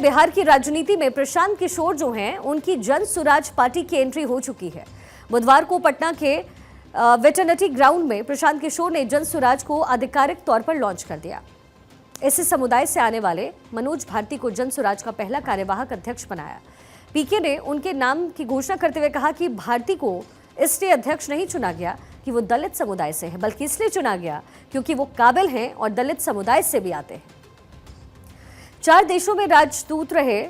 बिहार की राजनीति में प्रशांत किशोर जो हैं उनकी जन स्वराज पार्टी की एंट्री हो चुकी है। बुधवार को पटना के वेटरनिटी ग्राउंड में प्रशांत किशोर ने जन स्वराज को आधिकारिक तौर पर लॉन्च कर दिया। इसी समुदाय से आने वाले मनोज भारती को जन स्वराज का पहला कार्यवाहक अध्यक्ष बनाया। पीके ने उनके नाम की घोषणा करते हुए कहा कि भारती को इसलिए अध्यक्ष नहीं चुना गया कि वो दलित समुदाय से है, बल्कि इसलिए चुना गया क्योंकि वो काबिल हैं और दलित समुदाय से भी आते हैं। 4 देशों में राजदूत रहे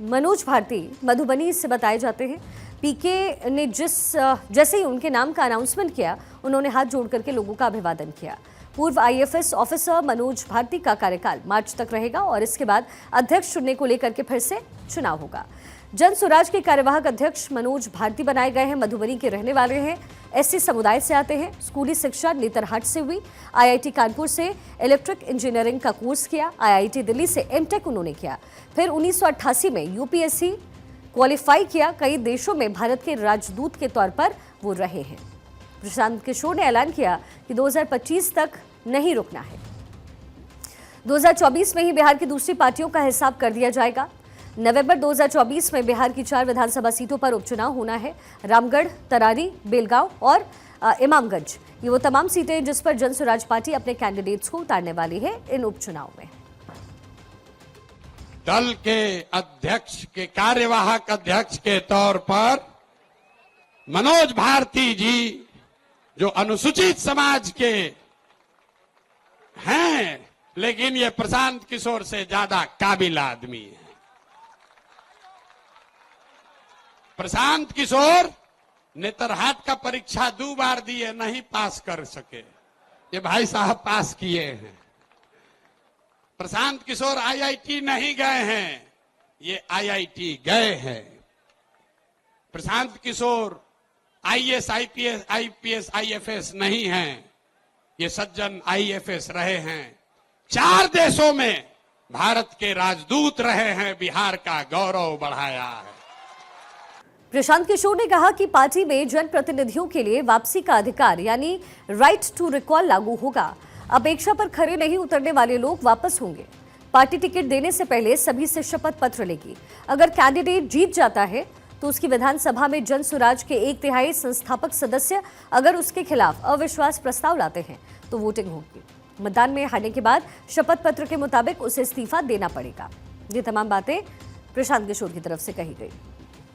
मनोज भारती मधुबनी से बताए जाते हैं। पीके ने जैसे ही उनके नाम का अनाउंसमेंट किया, उन्होंने हाथ जोड़ करके लोगों का अभिवादन किया। पूर्व आईएफएस ऑफिसर मनोज भारती का कार्यकाल मार्च तक रहेगा और इसके बाद अध्यक्ष चुनने को लेकर के फिर से चुनाव होगा। जन स्वराज के कार्यवाहक अध्यक्ष मनोज भारती बनाए गए हैं। मधुबनी के रहने वाले हैं, एससी समुदाय से आते हैं। स्कूली शिक्षा नेतरहाट से हुई। आईआईटी कानपुर से इलेक्ट्रिक इंजीनियरिंग का कोर्स किया। आईआईटी दिल्ली से एमटेक उन्होंने किया। फिर 1988 में यूपीएससी क्वालिफाई किया। कई देशों में भारत के राजदूत के तौर पर वो रहे हैं। प्रशांत किशोर ने ऐलान किया कि 2025 तक नहीं रुकना है। 2024 में ही बिहार की दूसरी पार्टियों का हिसाब कर दिया जाएगा। नवंबर 2024 में बिहार की 4 विधानसभा सीटों पर उपचुनाव होना है। रामगढ़, तरारी, बेलगांव और इमामगंज, ये वो तमाम सीटें जिस पर जन स्वराज पार्टी अपने कैंडिडेट्स को उतारने वाली है इन उपचुनाव में। दल के अध्यक्ष के कार्यवाहक अध्यक्ष के तौर पर मनोज भारती जी, जो अनुसूचित समाज के हैं, लेकिन ये प्रशांत किशोर से ज्यादा काबिल आदमी है। प्रशांत किशोर नेतरहाट का परीक्षा 2 बार दिए, नहीं पास कर सके। ये भाई साहब पास किए हैं। प्रशांत किशोर आईआईटी नहीं गए हैं, ये आईआईटी गए हैं। Prashant Kishor IAS, IPS, IFS नहीं हैं, ये सज्जन आईएफएस रहे हैं। 4 देशों में भारत के राजदूत रहे हैं, बिहार का गौरव बढ़ाया है। प्रशांत किशोर ने कहा कि पार्टी में जनप्रतिनिधियों के लिए वापसी का अधिकार यानी राइट टू रिकॉल लागू होगा। अपेक्षा पर खरे नहीं उतरने वाले लोग वापस होंगे। पार्टी टिकट देने से पहले सभी से शपथ पत्र लेगी। अगर कैंडिडेट जीत जाता है तो उसकी विधानसभा में जन स्वराज के 1/3 संस्थापक सदस्य अगर उसके खिलाफ अविश्वास प्रस्ताव लाते हैं तो वोटिंग होगी। मतदान में हारने के बाद शपथ पत्र के मुताबिक उसे इस्तीफा देना पड़ेगा। ये तमाम बातें प्रशांत किशोर की तरफ से कही गई।